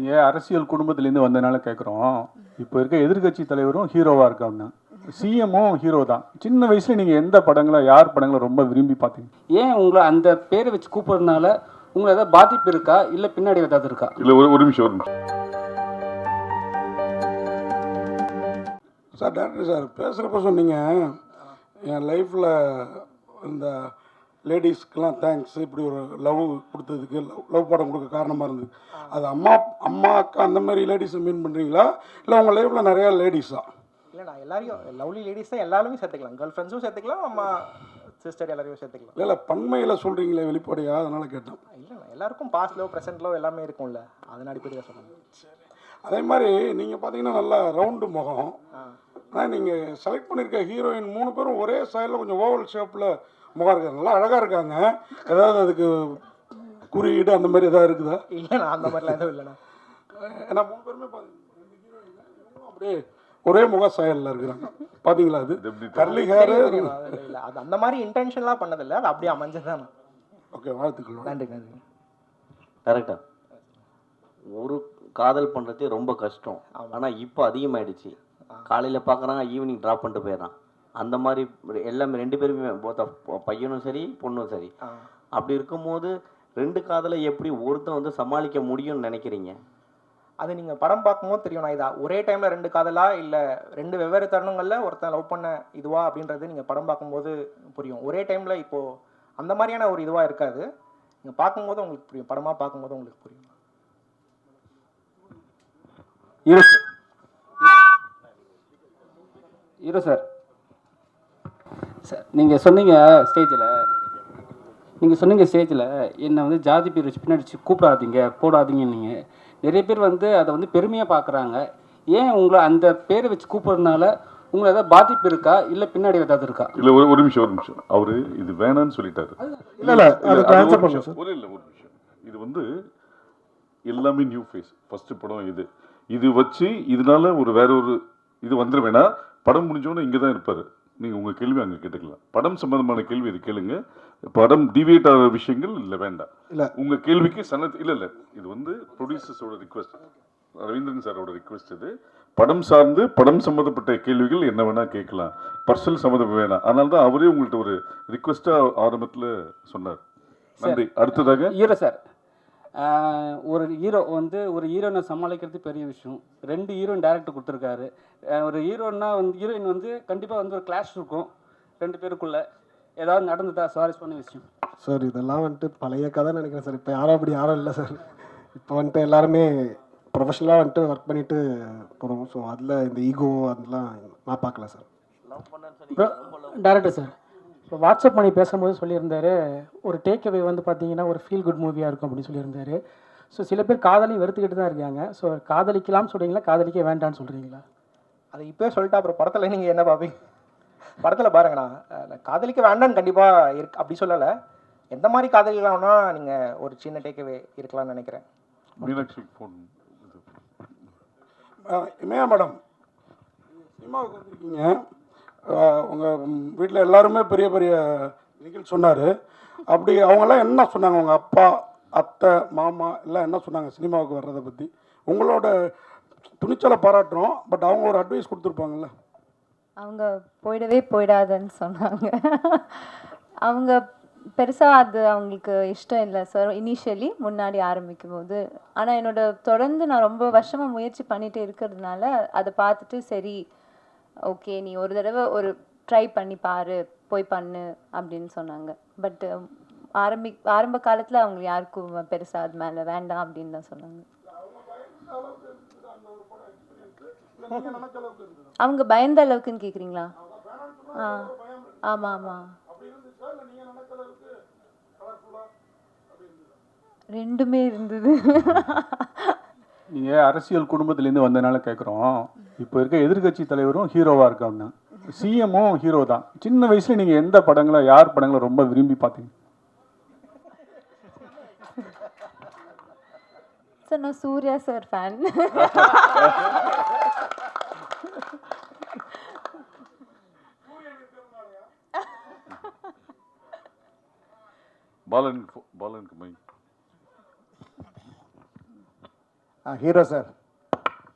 நீங்கள் அரசியல் குடும்பத்திலேருந்து வந்ததுனால கேட்குறோம். இப்போ இருக்க எதிர்கட்சி தலைவரும் ஹீரோவாக இருக்காங்க, சிஎம்மும் ஹீரோ தான். சின்ன வயசில் நீங்கள் எந்த படங்களை யார் படங்களை ரொம்ப விரும்பி பார்த்தீங்க? ஏன் உங்களை அந்த பேரை வச்சு கூப்பிட்றதுனால உங்களை ஏதாவது பாதிப்பு இருக்கா, இல்லை பின்னாடி ஏதாவது இருக்கா? இல்லை, ஒரு நிமிஷம். சார், டேரக்டர் சார் பேசுகிறப்ப சொன்னீங்க, என் லைஃப்பில் இந்த லேடிஸ்க்கெலாம் தேங்க்ஸ், இப்படி ஒரு லவ் கொடுத்ததுக்கு, லவ் படம் கொடுக்க காரணமாக இருந்தது. அது அம்மா அக்கா அந்த மாதிரி லேடிஸை மீன் பண்ணுறீங்களா, இல்லை உங்கள் லைஃப்பில் நிறையா லேடிஸா? இல்லை, நான் எல்லாரையும் லவ்லி லேடிஸ் தான் எல்லாருமே சேர்த்துக்கலாம். கேர்ள் ஃப்ரெண்ட்ஸும் சேர்த்துக்கலாம், அம்மா சிஸ்டர் எல்லாரையும் சேர்த்துக்கலாம். இல்லை பன்மையில் சொல்கிறீங்களே வெளிப்படையாக, அதனால் கேட்டேன். இல்லை, எல்லாருக்கும் பாஸ்ட் லவ் ப்ரெசென்ட் லவ் எல்லாமே இருக்கும்ல, அதன் அடிப்படையாக சொல்லுங்கள். அதே மாதிரி நீங்கள் பார்த்தீங்கன்னா நல்லா ரவுண்டு முகம். ஆனால் நீங்கள் செலக்ட் பண்ணியிருக்க ஹீரோயின் 3 பேரும் ஒரே சைடில் கொஞ்சம் ஓவல் ஷேப்பில் முகம் இருக்காங்க, நல்லா அழகாக இருக்காங்க. ஏதாவது அதுக்கு குறியீடு அந்த மாதிரி எதாவது இருக்குதா? இல்லைண்ணா, அந்த மாதிரிலாம் எதுவும் இல்லைண்ணா. ஏன்னா 3 பேருமே அப்படியே ஒரே முக சாயலில் இருக்கிறாங்க, பார்த்தீங்களா? அது கர்லி ஹேர் இல்லை, அது அந்த மாதிரி இன்டென்ஷன்லாம் பண்ணதில்லை, அது அப்படியே அமைஞ்சதுதான். ஓகே, வாழ்த்துக்கள். நன்றி நன்றி. கரெக்டாக ஒரு காதல் பண்ணுறதே ரொம்ப கஷ்டம். ஆனால் இப்போ அதிகமாகிடுச்சு. காலையில் பார்க்குறாங்க, ஈவினிங் ட்ராப் பண்ணிட்டு போயிடறான். அந்த மாதிரி எல்லாமே 2 பேருமே, பையனும் சரி பொண்ணும் சரி. அப்படி இருக்கும்போது 2 காதலை எப்படி ஒருத்தன் வந்து சமாளிக்க முடியும்னு நினைக்கிறீங்க? அது நீங்கள் படம் பார்க்கும்போது தெரியும். நான் இதா ஒரே டைமில் 2 காதலா இல்லை 2 வெவ்வேறு தருணங்களில் ஒருத்தன் லவ் பண்ண இதுவா அப்படின்றது நீங்கள் படம் பார்க்கும்போது புரியும். ஒரே டைமில் இப்போது அந்த மாதிரியான ஒரு இதுவாக இருக்காது. நீங்கள் பார்க்கும்போது உங்களுக்கு புரியும், படமாக பார்க்கும்போது உங்களுக்கு புரியும். ஹீரோ சார், நீங்கள் சொன்னீங்க ஸ்டேஜில் என்னை வந்து ஜாதி பேர் வச்சு பின்னாடி கூப்பிடாதீங்க போடாதீங்க. நீங்கள் நிறைய பேர் வந்து அதை வந்து பெருமையாக பார்க்குறாங்க. ஏன் உங்களை அந்த பேரை வச்சு கூப்பிட்றதுனால உங்களை ஏதாவது பாதிப்பு இருக்கா, இல்லை பின்னாடி ஏதாவது இருக்கா? இல்லை, ஒரு நிமிஷம். அவரு இது வேணான்னு சொல்லிட்டாரு. இல்லை, ஒரு நிமிஷம். இது வந்து எல்லாமே நியூ ஃபேஸ், ஃபர்ஸ்ட் படம் இது வச்சு இதனால வேற ஒரு இது வந்துட வேணாம். படம் முடிஞ்சோன்னு இங்கே தான் இருப்பார். நீங்கள் உங்கள் கேள்வி அங்கே கேட்டுக்கலாம். படம் சம்பந்தமான கேள்வி இது கேளுங்க. படம் டிவியேட் ஆகிற விஷயங்கள் இல்லை, வேண்டாம். இல்லை, உங்கள் கேள்விக்கு இல்லை, இது வந்து ப்ரொடியூசர்ஸோட ரிக்வெஸ்ட், ரவீந்திரன் சாரோட ரிக்வெஸ்ட். இது படம் சார்ந்து படம் சம்மந்தப்பட்ட கேள்விகள் என்ன வேணால் கேட்கலாம், பர்சனல் சம்மந்தம் வேணாம். அதனால தான் அவரே உங்கள்கிட்ட ஒரு ரிக்வெஸ்ட்டாக ஆரம்பத்தில் சொன்னார். நன்றி. அடுத்ததாக ஹீரோ சார், ஒரு ஹீரோனை சமாளிக்கிறது பெரிய விஷயம். 2 ஹீரோயின் டேரக்டர் கொடுத்துருக்காரு. ஒரு ஹீரோயின் வந்து கண்டிப்பாக வந்து ஒரு கிளாஷ் இருக்கும் 2 பேருக்குள்ள. ஏதாவது நடந்துட்டா சுவாரஸ்யமான விஷயம் சார்? இதெல்லாம் வந்துட்டு பழைய கதை நினைக்கிறேன் சார். இப்போ யாரும் இல்லை சார். இப்போ வந்துட்டு எல்லாருமே ப்ரொஃபஷனலாக வந்துட்டு ஒர்க் பண்ணிட்டு போகிறோம். ஸோ அதில் இந்த ஈகோ அதெல்லாம் நான் பார்க்கல சார். டேரக்டர் சார், இப்போ வாட்ஸ்அப் பண்ணி பேசும்போது சொல்லியிருந்தாரு, ஒரு டேக் அவே வந்து பார்த்தீங்கன்னா ஒரு ஃபீல் குட் மூவியாக இருக்கும் அப்படின்னு சொல்லியிருந்தாரு. ஸோ சில பேர் காதலையும் வெறுத்துக்கிட்டு தான் இருக்காங்க. ஸோ காதலிக்கலாம்னு சொல்கிறீங்களா, காதலிக்க வேண்டான்னு சொல்கிறீங்களா? அது இப்போ சொல்லிட்டா அப்புறம் படத்தில் நீங்கள் என்ன பார்ப்பீங்க? படத்தில் பாருங்கண்ணா, காதலிக்க வேண்டான்னு கண்டிப்பாக இருக்கு அப்படி சொல்லலை. எந்த மாதிரி காதலிக்கலாம்னா நீங்கள் ஒரு சின்ன டேக்அவே இருக்கலாம்னு நினைக்கிறேன். மீனாட்சி ஃபோன் இமயா மேடம், சினிமாவுக்கு வந்திருக்கீங்க. உங்கள் வீட்டில் எல்லாருமே பெரிய பெரிய நிகழ்ச்சி சொன்னார். அப்படி அவங்கெல்லாம் என்ன சொன்னாங்க? உங்கள் அப்பா, அத்தை, மாமா எல்லாம் என்ன சொன்னாங்க சினிமாவுக்கு வர்றதை பற்றி? உங்களோட துணிச்சலை பாராட்டுறோம், பட் அவங்க ஒரு அட்வைஸ் கொடுத்துருப்பாங்கல்ல. அவங்க போயிடாதுன்னு சொன்னாங்க. அவங்க பெருசாக அது அவங்களுக்கு இஷ்டம் இல்லை சார் இனிஷியலி முன்னாடி ஆரம்பிக்கும் போது. ஆனால் தொடர்ந்து நான் ரொம்ப வருஷமாக முயற்சி பண்ணிகிட்டே இருக்கிறதுனால அதை பார்த்துட்டு சரி ஓகே நீ ஒரு தடவை ட்ரை பண்ணி பாரு, போய் பண்ணு அப்படின்னு சொன்னாங்க. பட் ஆரம்ப காலத்தில் அவங்க யாருக்கும் பெருசாக அது மேலே வேண்டாம் அப்படின்னு தான் சொன்னாங்க. அவங்க பயந்த அளவுக்குன்னு கேட்குறீங்களா? ஆமாம் ஆமாம், ரெண்டுமே இருந்தது. நீங்கள் அரசியல் குடும்பத்திலேருந்து வந்ததுனால கேட்குறோம். இப்போ இருக்க எதிர்கட்சி தலைவரும் ஹீரோவாக இருக்காங்க, சிஎம்மும் ஹீரோ தான். சின்ன வயசில் நீங்கள் எந்த படங்களை யார் படங்களை ரொம்ப விரும்பி பார்த்தீங்க? சார், நான் சூர்யா சார் ஃபேன். பாலனுக்கு மை ஹீரோ சார்,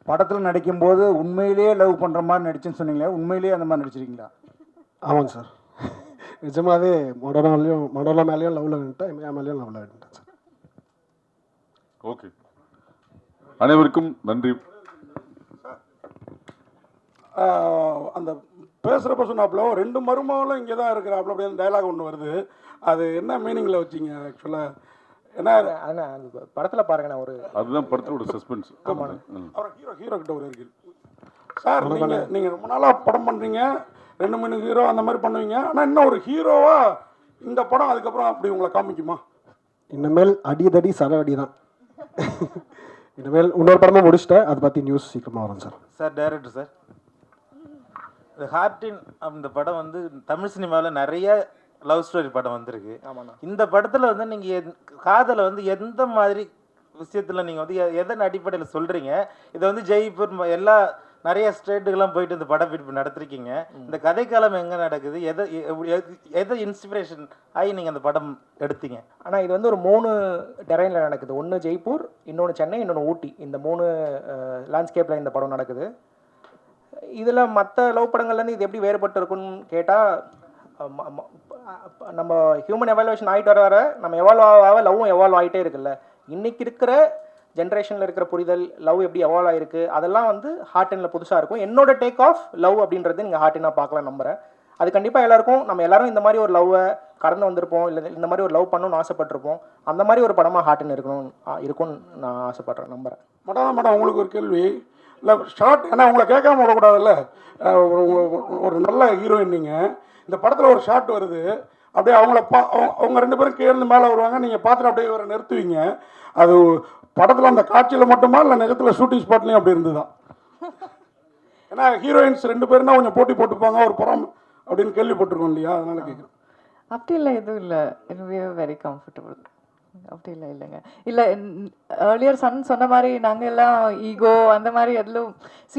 படத்தில் நடிக்கும்போது உண்மையிலேயே லவ் பண்ணுற மாதிரி நடிச்சுன்னு சொன்னீங்களே, உண்மையிலேயே அந்த மாதிரி நடிச்சிருக்கீங்களா? ஆமாங்க சார், நிஜமாவே மடோனா மேலேயும் லவ்வில் விட்டேன், இமையா மேலேயும் லவ்வில் விட்டேன் சார். ஓகே, அனைவருக்கும் நன்றி. அந்த பேசுகிறப்ப சொன்னாப்புல 2 மருமகளும் இங்கே தான் இருக்கிறாப்புல அப்படின்னு டைலாக் ஒன்று வருது. அது என்ன மீனிங்கில் வச்சிங்க ஆக்சுவலாக? ஏன்னா அந்த படத்தில் பாருங்க, நான் ஒரு அதுதான் படத்தோட சஸ்பென்ஸ். அப்புறம் ஹீரோ கிட்ட ஒரு இருக்கு சார், நீங்கள் ரொம்ப நாளாக படம் பண்ணுறீங்க, 2-3 ஹீரோ அந்த மாதிரி பண்ணுவீங்க, ஆனால் இன்னும் ஒரு ஹீரோவாக இந்த படம் அதுக்கப்புறம் அப்படி உங்களை காமிக்குமா? இனிமேல் அடிதடி சரவடி தான். இனிமேல் இன்னொரு படமாக முடிச்சிட்டேன், அதை பற்றி நியூஸ் சீக்கிரமாக வரும் சார். சார் டைரக்டர் சார், இந்த ஹார்டின் அந்த படம் வந்து தமிழ் சினிமாவில் நிறைய லவ் ஸ்டோரி படம் வந்திருக்கு. இந்த படத்தில் வந்து நீங்கள் காதலை வந்து எந்த மாதிரி விஷயத்தில் நீங்கள் வந்து எதன் அடிப்படையில் சொல்கிறீங்க? இதை வந்து ஜெய்ப்பூர் எல்லா நிறைய ஸ்டேட்டுக்கெல்லாம் போயிட்டு இந்த படப்பிடிப்பு நடத்திருக்கீங்க. இந்த கதைக்காலம் எங்கே நடக்குது? எதை இன்ஸ்பிரேஷன் ஆகி நீங்கள் அந்த படம் எடுத்தீங்க? ஆனால் இது வந்து ஒரு 3 டெரைனில் நடக்குது. ஒன்று ஜெய்ப்பூர், இன்னொன்று சென்னை, இன்னொன்று ஊட்டி. இந்த 3 லேண்ட்ஸ்கேப்பில் இந்த படம் நடக்குது. இதில் மற்ற லவ் படங்கள்லேருந்து இது எப்படி வேறுபட்டு இருக்குன்னு கேட்டால், நம்ம ஹியூமன் எவாலுவேஷன் ஆகிட்டு வர நம்ம எவால்வ் ஆக லவ்வும் எவால்வ் ஆகிட்டே இருக்குல்ல. இன்றைக்கி இருக்கிற ஜென்ரேஷனில் இருக்கிற புரிதல், லவ் எப்படி எவால்வ் ஆகிருக்கு, அதெல்லாம் வந்து ஹார்டினில் புதுசாக இருக்கும். என்னோட டேக் ஆஃப் லவ் அப்படின்றது நீங்கள் ஹார்டினாக பார்க்கலாம் நம்புகிறேன். அது கண்டிப்பாக எல்லாருக்கும், நம்ம எல்லாரும் இந்த மாதிரி ஒரு லவ்வை கடந்து வந்திருப்போம், இல்லை இந்த மாதிரி ஒரு லவ் பண்ணணும்னு ஆசைப்பட்டிருப்போம். அந்த மாதிரி ஒரு படமாக ஹார்டின் இருக்கும்னு நான் ஆசைப்பட்றேன், நம்புகிறேன். மேடம் உங்களுக்கு ஒரு கேள்வி. இல்லை ஷார்ட், ஏன்னா உங்களை கேட்காம விடக்கூடாதுல்ல, ஒரு நல்ல ஹீரோயின் நீங்கள், இந்த படத்தில் ஒரு ஷார்ட் வருது, அப்படியே அவங்க 2 பேரும் கீழே மேலே வருவாங்க, நீங்கள் பார்த்துட்டு அப்படியே இவரை நிறுத்துவீங்க. அது படத்தில் அந்த காட்சியில் மட்டுமா இல்லை நிஜத்தில் ஷூட்டிங் ஸ்பாட்லேயும் அப்படி இருந்துதான்? ஏன்னா ஹீரோயின்ஸ் 2 பேருனா கொஞ்சம் போட்டி போட்டுப்பாங்க ஒரு படம் அப்படின்னு கேள்விப்பட்டிருக்கோம் இல்லையா, அதனால கேட்குறேன். அப்படி இல்லை, எதுவும் இல்லை, வெரி கம்ஃபர்டபுள். அப்படி இல்லை, இல்லைங்க, இல்லை. ஏர்லியர் சொன்ன மாதிரி நாங்கள் எல்லாம் ஈகோ அந்த மாதிரி எதுவும்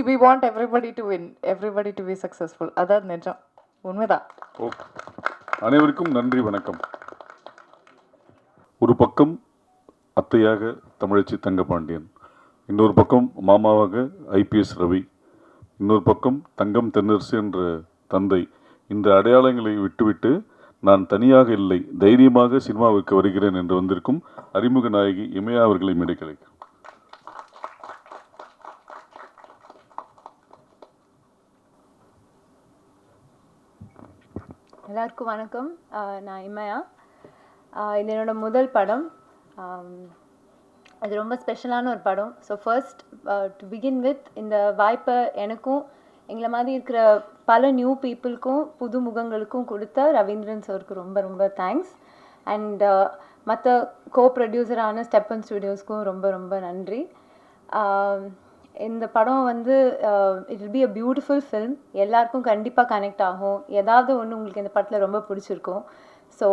we want everybody to win, everybody to be successful. அதான் நிஜம், உண்மைதான். அனைவருக்கும் நன்றி, வணக்கம். ஒரு பக்கம் அத்தையாக தமிழச்சி தங்கபாண்டியன், இன்னொரு பக்கம் மாமாவாக ஐபிஎஸ் ரவி, இன்னொரு பக்கம் தங்கம் தென்னரசு என்ற தந்தை. இந்த அடையாளங்களை விட்டுவிட்டு நான் தனியாக இல்லை, தைரியமாக சினிமாவிற்கு வருகிறேன் என்று வந்திருக்கும் அறிமுக நாயகி இமயா அவர்களை மேடைக்கலைக்கிறேன். எல்லாருக்கும் வணக்கம். நான் இமயா. இது என்னோட முதல் படம். அது ரொம்ப ஸ்பெஷலான ஒரு படம். So first to begin with, இந்த வாய்ப்பை எனக்கும் எங்களை மாதிரி இருக்கிற பல நியூ பீப்புளுக்கும் புது முகங்களுக்கும் கொடுத்த ரவீந்திரன் சாருக்கு ரொம்ப ரொம்ப தேங்க்ஸ். அண்ட் மற்ற கோ ப்ரொடியூசரான ஸ்டெப்பன் ஸ்டுடியோஸ்க்கும் ரொம்ப ரொம்ப நன்றி. இந்த படம் வந்து it will be a beautiful film. எல்லாருக்கும் கண்டிப்பாக கனெக்ட் ஆகும். ஏதாவது ஒன்று உங்களுக்கு இந்த படத்தில் ரொம்ப பிடிச்சிருக்கும். ஸோ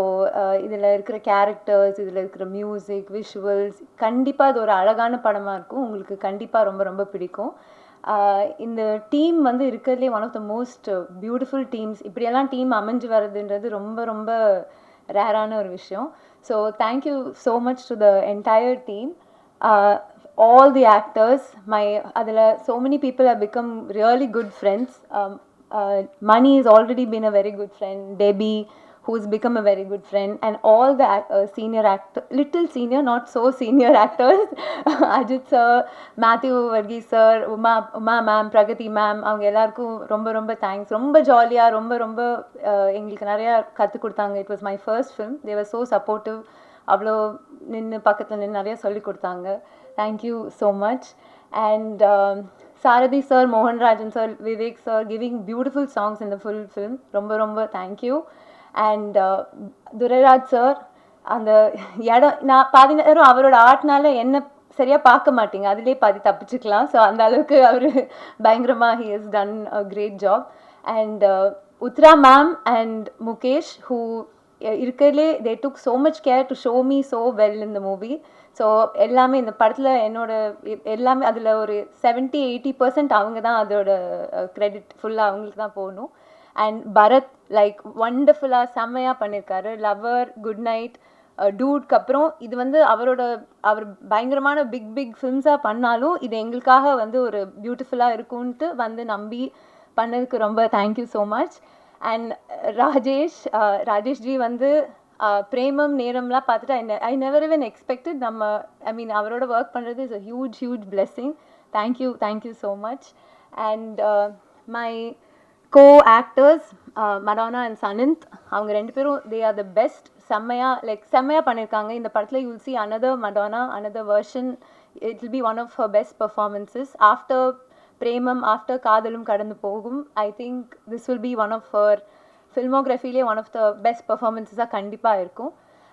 இதில் இருக்கிற கேரக்டர்ஸ், இதில் இருக்கிற மியூசிக், விஷுவல்ஸ், கண்டிப்பாக அது ஒரு அழகான படமாக இருக்கும். உங்களுக்கு கண்டிப்பாக ரொம்ப ரொம்ப பிடிக்கும். இந்த டீம் வந்து இருக்கிறதுலே one of the most beautiful teams. இப்படியெல்லாம் டீம் அமைஞ்சு வர்றதுன்றது ரொம்ப ரொம்ப ரேரான ஒரு விஷயம். So thank you so much to the entire team. All the actors, adila so many people have become really good friends. Mani has already been a very good friend. Debbie, who's become a very good friend, and all the senior actors, little senior, not so senior actors, Ajit sir, Matthew Varghese sir, Uma ma'am, Pragati ma'am, avanga ellarkum romba romba thanks. Romba jolly romba romba engalukku nariya kathu kodutanga. It was my first film. They were so supportive. அவ்வளோ நின்று பக்கத்தில் நின்று நிறையா சொல்லி கொடுத்தாங்க. Thank you so much. And Sarathi sir, Mohanrajan sir, Vivek sir, giving beautiful songs in the full film. ரொம்ப ரொம்ப thank you. And Durairaj sir, அந்த இடம் நான் பாதி நேரம் அவரோட ஆர்ட்னால என்ன சரியாக பார்க்க மாட்டீங்க, அதிலே பாதி தப்பிச்சுக்கலாம். ஸோ அந்த அளவுக்கு அவர் பயங்கரமாக he has done a great job. And Uthra ma'am and Mukesh, who இருக்கிறதுலே they took so much care to show me so well in the movie. So எல்லாமே இந்த படத்தில் என்னோட எல்லாமே அதில் ஒரு 70-80% அவங்க தான் அதோட க்ரெடிட் ஃபுல்லாக அவங்களுக்கு தான் போகணும். அண்ட் பரத் லைக் ஒண்டர்ஃபுல்லாக செம்மையாக பண்ணியிருக்காரு. லவர், குட் நைட், டூட்க்கு அப்புறம் இது வந்து அவர் பயங்கரமான பிக் ஃபிலிம்ஸாக பண்ணாலும் இது எங்களுக்காக வந்து ஒரு பியூட்டிஃபுல்லாக இருக்கும்ன்ட்டு வந்து நம்பி பண்ணதுக்கு ரொம்ப தேங்க்யூ ஸோ மச். அண்ட் ராஜேஷ்ஜி வந்து பிரேமம் நேரம்லாம் பார்த்துட்டு ஐ நெவர் even எக்ஸ்பெக்டட் அவரோட ஒர்க் பண்ணுறது is a huge blessing. Thank you so much. And my co-actors Madonna and Sanand, அவங்க 2 பேரும் தே ஆர் த பெஸ்ட். செம்மையாக பண்ணியிருக்காங்க இந்த படத்தில். You will see another Madonna, another version. It will be one of her best performances after Premam, after Kadhalum Kadandhu Pogum. I think this will be one of her ஃபில்மோகிராஃபிலே one of the best பர்ஃபார்மன்ஸஸாக கண்டிப்பாக இருக்கும்.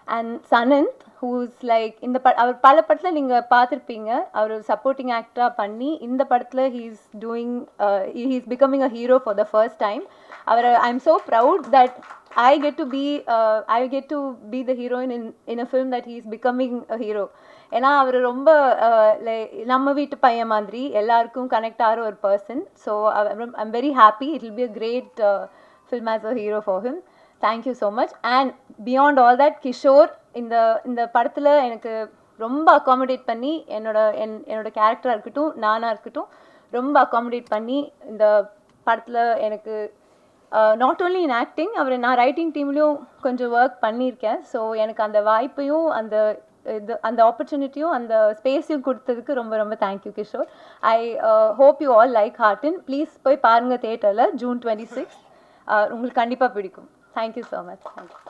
And Sananth who's like அவர் பல படத்தில் நீங்கள் பார்த்துருப்பீங்க, அவர் supporting ஆக்டராக பண்ணி இந்த படத்தில் he's becoming a hero for the first time. I am so proud that I get to be the heroine in a film that he is becoming a hero. ஏன்னா அவர் ரொம்ப நம்ம வீட்டு பையன் மாதிரி எல்லாருக்கும் கனெக்ட் ஆகிற ஒரு person. So I'm very happy. It will be a great film as a hero for him. Thank you so much. And beyond all that Kishore இந்த படத்தில் எனக்கு ரொம்ப அகாமடேட் பண்ணி என்னோட கேரக்டராக இருக்கட்டும் நானாக இருக்கட்டும் ரொம்ப அகாமடேட் பண்ணி இந்த படத்தில் எனக்கு நாட் ஓன்லி இன் ஆக்டிங், நான் ரைட்டிங் டீம்லேயும் கொஞ்சம் ஒர்க் பண்ணியிருக்கேன். ஸோ எனக்கு அந்த வாய்ப்பையும் அந்த ஆப்பர்ச்சுனிட்டியும் அந்த ஸ்பேஸையும் கொடுத்ததுக்கு ரொம்ப thank you Kishore. I hope you all like heart. Please போய் பாருங்கள் தியேட்டரில் June 26. உங்களுக்கு கண்டிப்பாக பிடிக்கும். Thank you so much. தேங்க்யூ.